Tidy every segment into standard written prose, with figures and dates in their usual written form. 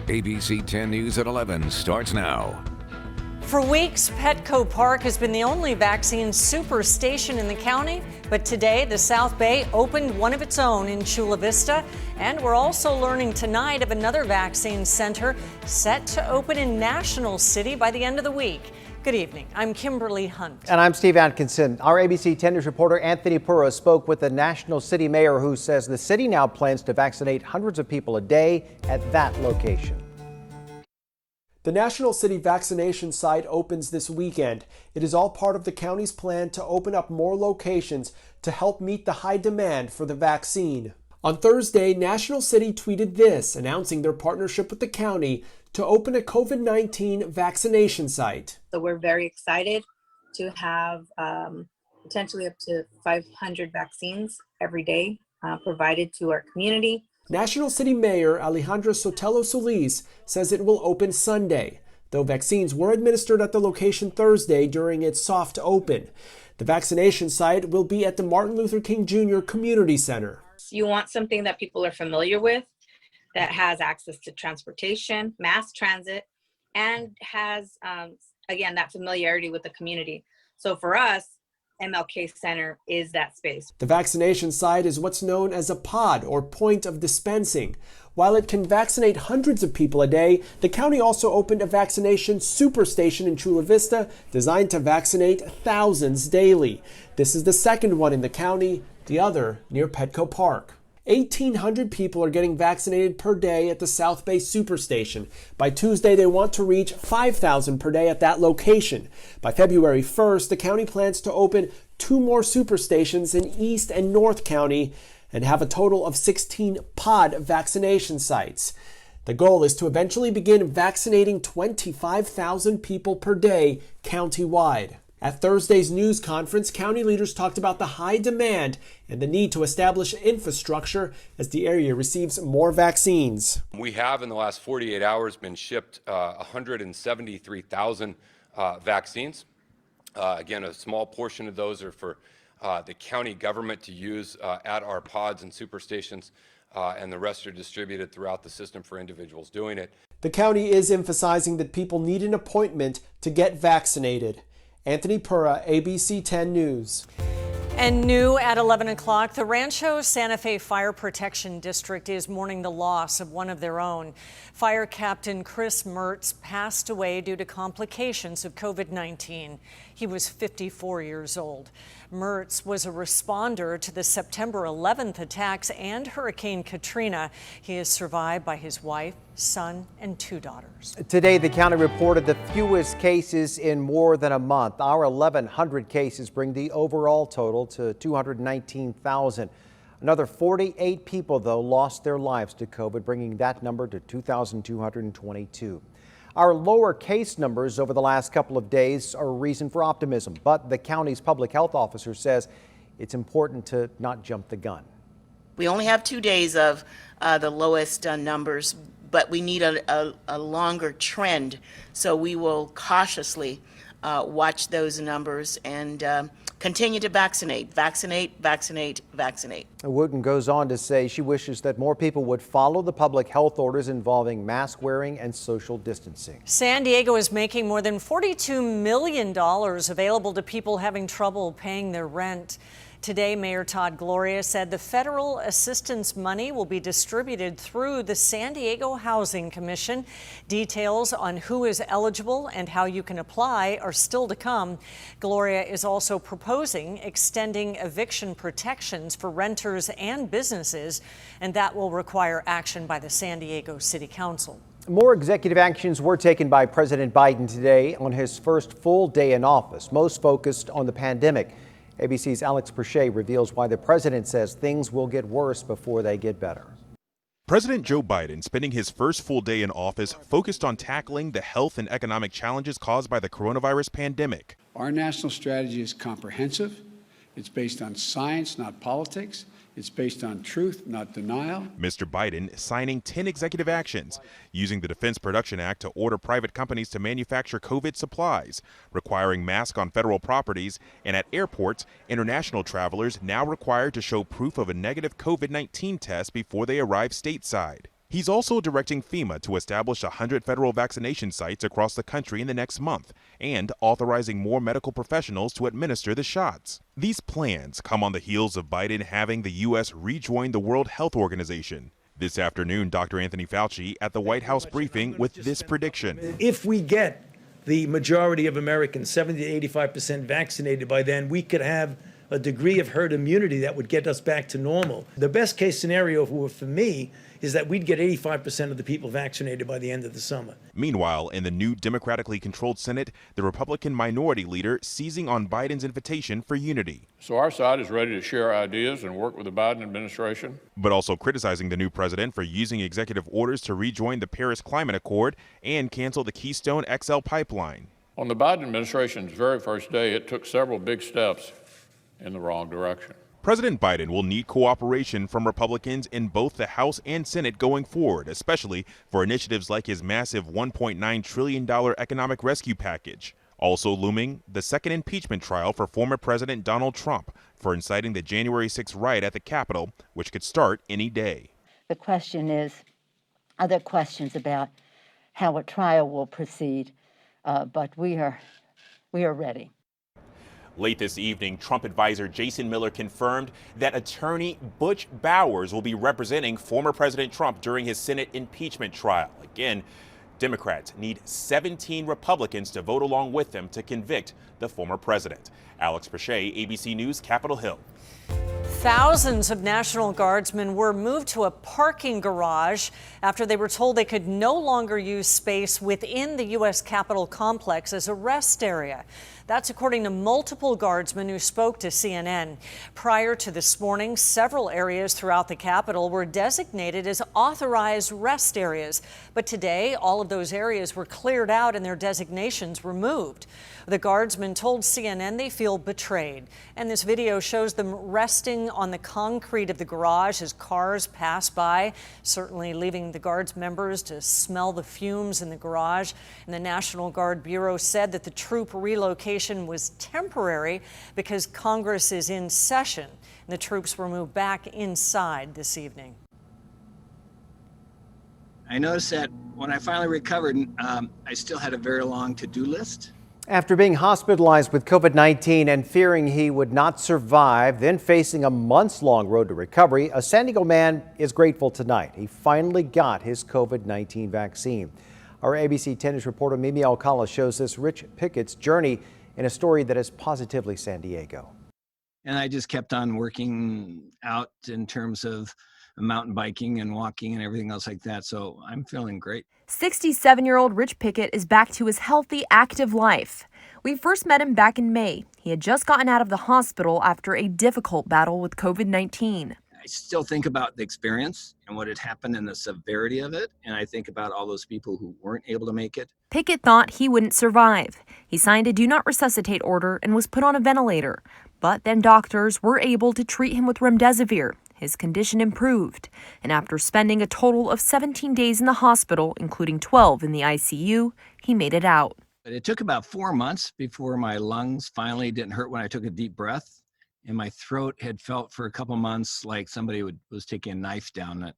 ABC 10 News at 11 starts now. For weeks, Petco Park has been the only vaccine super station in the county, but today the South Bay opened one of its own in Chula Vista, and we're also learning tonight of another vaccine center set to open in National City by the end of the week. Good evening. I'm Kimberly Hunt. And I'm Steve Atkinson. Our ABC 10 News reporter Anthony Pura spoke with the National City mayor, who says the city now plans to vaccinate hundreds of people a day at that location. The National City vaccination site opens this weekend. It is all part of the county's plan to open up more locations to help meet the high demand for the vaccine. On Thursday, National City tweeted this, announcing their partnership with the county to open a COVID-19 vaccination site. So we're very excited to have potentially up to 500 vaccines every day provided to our community. National City Mayor Alejandra Sotelo Solis says it will open Sunday, though vaccines were administered at the location Thursday during its soft open. The vaccination site will be at the Martin Luther King Jr. Community Center. You want something that people are familiar with, that has access to transportation, mass transit, and has, again, that familiarity with the community. So for us, MLK Center is that space. The vaccination site is what's known as a pod, or point of dispensing. While it can vaccinate hundreds of people a day, the county also opened a vaccination superstation in Chula Vista designed to vaccinate thousands daily. This is the second one in the county, the other near Petco Park. 1,800 people are getting vaccinated per day at the South Bay Superstation. By Tuesday, they want to reach 5,000 per day at that location. By February 1st, the county plans to open 2 more superstations in East and North County and have a total of 16 pod vaccination sites. The goal is to eventually begin vaccinating 25,000 people per day countywide. At Thursday's news conference, county leaders talked about the high demand and the need to establish infrastructure as the area receives more vaccines. We have in the last 48 hours been shipped 173,000 vaccines. Again, a small portion of those are for the county government to use at our pods and superstations, and the rest are distributed throughout the system for individuals doing it. The county is emphasizing that people need an appointment to get vaccinated. Anthony Pura, ABC 10 News. And new at 11 o'clock, the Rancho Santa Fe Fire Protection District is mourning the loss of one of their own. Fire Captain Chris Mertz passed away due to complications of COVID-19. He was 54 years old. Mertz was a responder to the September 11th attacks and Hurricane Katrina. He is survived by his wife, son, and 2 daughters. Today, the county reported the fewest cases in more than a month. Our 1,100 cases bring the overall total to 219,000. Another 48 people, though, lost their lives to COVID, bringing that number to 2,222. Our lower case numbers over the last couple of days are a reason for optimism, but the county's public health officer says it's important to not jump the gun. We only have 2 days of the lowest numbers, but we need a longer trend, so we will cautiously watch those numbers and continue to vaccinate. Wooten goes on to say she wishes that more people would follow the public health orders involving mask wearing and social distancing. San Diego is making more than $42 million available to people having trouble paying their rent. Today, Mayor Todd Gloria said the federal assistance money will be distributed through the San Diego Housing Commission. Details on who is eligible and how you can apply are still to come. Gloria is also proposing extending eviction protections for renters and businesses, and that will require action by the San Diego City Council. More executive actions were taken by President Biden today on his first full day in office, most focused on the pandemic. ABC's Alex Perche reveals why the president says things will get worse before they get better. President Joe Biden, spending his first full day in office, focused on tackling the health and economic challenges caused by the coronavirus pandemic. Our national strategy is comprehensive. It's based on science, not politics. It's based on truth, not denial. Mr. Biden signing 10 executive actions, using the Defense Production Act to order private companies to manufacture COVID supplies, requiring masks on federal properties, and at airports, international travelers now required to show proof of a negative COVID-19 test before they arrive stateside. He's also directing FEMA to establish 100 federal vaccination sites across the country in the next month and authorizing more medical professionals to administer the shots. These plans come on the heels of Biden having the U.S. rejoin the World Health Organization. This afternoon, Dr. Anthony Fauci at the White House briefing with this prediction. If we get the majority of Americans, 70 to 85% vaccinated by then, we could have a degree of herd immunity that would get us back to normal. The best case scenario for me is that we'd get 85% of the people vaccinated by the end of the summer. Meanwhile, in the new democratically controlled Senate, the Republican minority leader seizing on Biden's invitation for unity. So our side is ready to share ideas and work with the Biden administration. But also criticizing the new president for using executive orders to rejoin the Paris Climate Accord and cancel the Keystone XL pipeline. On the Biden administration's very first day, it took several big steps in the wrong direction. President Biden will need cooperation from Republicans in both the House and Senate going forward, especially for initiatives like his massive $1.9 trillion economic rescue package. Also looming, the second impeachment trial for former President Donald Trump for inciting the January 6th riot at the Capitol, which could start any day. The question is, are there questions about how a trial will proceed? But we are ready. Late this evening, Trump advisor Jason Miller confirmed that attorney Butch Bowers will be representing former President Trump during his Senate impeachment trial. Again, Democrats need 17 Republicans to vote along with them to convict the former president. Alex Pachet, ABC News, Capitol Hill. Thousands of National Guardsmen were moved to a parking garage after they were told they could no longer use space within the U.S. Capitol complex as a rest area. That's according to multiple Guardsmen who spoke to CNN. Prior to this morning, several areas throughout the Capitol were designated as authorized rest areas. But today, all of those areas were cleared out and their designations removed. The Guardsmen told CNN they feel betrayed. And this video shows them resting on the concrete of the garage as cars pass by, certainly leaving the Guards members to smell the fumes in the garage. And the National Guard Bureau said that the troop relocation was temporary because Congress is in session. And the troops were moved back inside this evening. I noticed that when I finally recovered, I still had a very long to-do list. After being hospitalized with COVID-19 and fearing he would not survive, then facing a months-long road to recovery, a San Diego man is grateful tonight. He finally got his COVID-19 vaccine. Our ABC 10 News reporter Mimi Alcala shows this Rich Pickett's journey in a story that is positively San Diego. And I just kept on working out in terms of mountain biking and walking and everything else like that. So I'm feeling great. 67-year-old Rich Pickett is back to his healthy, active life. We first met him back in May. He had just gotten out of the hospital after a difficult battle with COVID-19. I still think about the experience and what had happened and the severity of it. And I think about all those people who weren't able to make it. Pickett thought he wouldn't survive. He signed a do not resuscitate order and was put on a ventilator. But then doctors were able to treat him with remdesivir. His condition improved, and after spending a total of 17 days in the hospital, including 12 in the ICU, he made it out. But it took about 4 months before my lungs finally didn't hurt when I took a deep breath, and my throat had felt for a couple months like somebody was taking a knife down it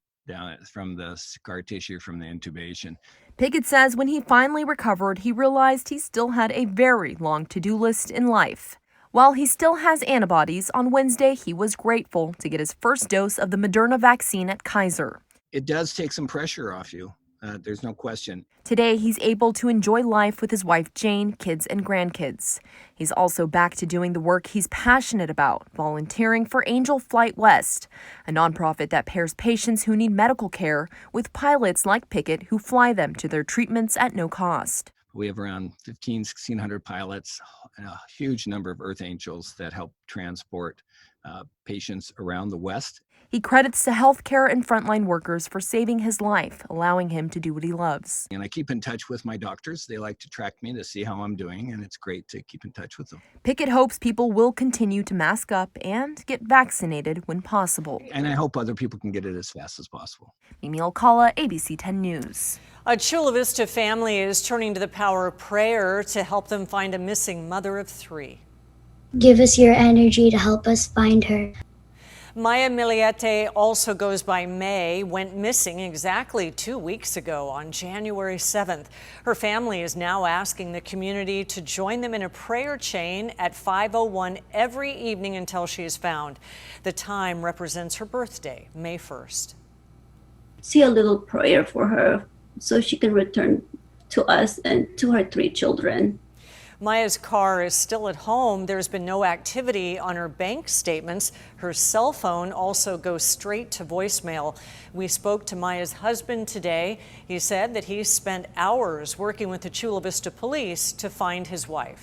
from the scar tissue from the intubation. Pickett says when he finally recovered, he realized he still had a very long to-do list in life. While he still has antibodies, on Wednesday he was grateful to get his first dose of the Moderna vaccine at Kaiser. It does take some pressure off you. There's no question. Today, he's able to enjoy life with his wife, Jane, kids, and grandkids. He's also back to doing the work he's passionate about, volunteering for Angel Flight West, a nonprofit that pairs patients who need medical care with pilots like Pickett who fly them to their treatments at no cost. We have around 1,600 pilots and a huge number of Earth Angels that help transport patients around the West. He credits the healthcare and frontline workers for saving his life, allowing him to do what he loves. And I keep in touch with my doctors. They like to track me to see how I'm doing, and it's great to keep in touch with them. Pickett hopes people will continue to mask up and get vaccinated when possible. And I hope other people can get it as fast as possible. Mimi Alcala, ABC 10 News. A Chula Vista family is turning to the power of prayer to help them find a missing mother of 3. Give us your energy to help us find her. Maya Miliete also goes by May, went missing exactly 2 weeks ago on January 7th. Her family is now asking the community to join them in a prayer chain at 5:01 every evening until she is found. The time represents her birthday, May 1st. Say a little prayer for her so she can return to us and to her 3 children. Maya's car is still at home. There's been no activity on her bank statements. Her cell phone also goes straight to voicemail. We spoke to Maya's husband today. He said that he spent hours working with the Chula Vista police to find his wife.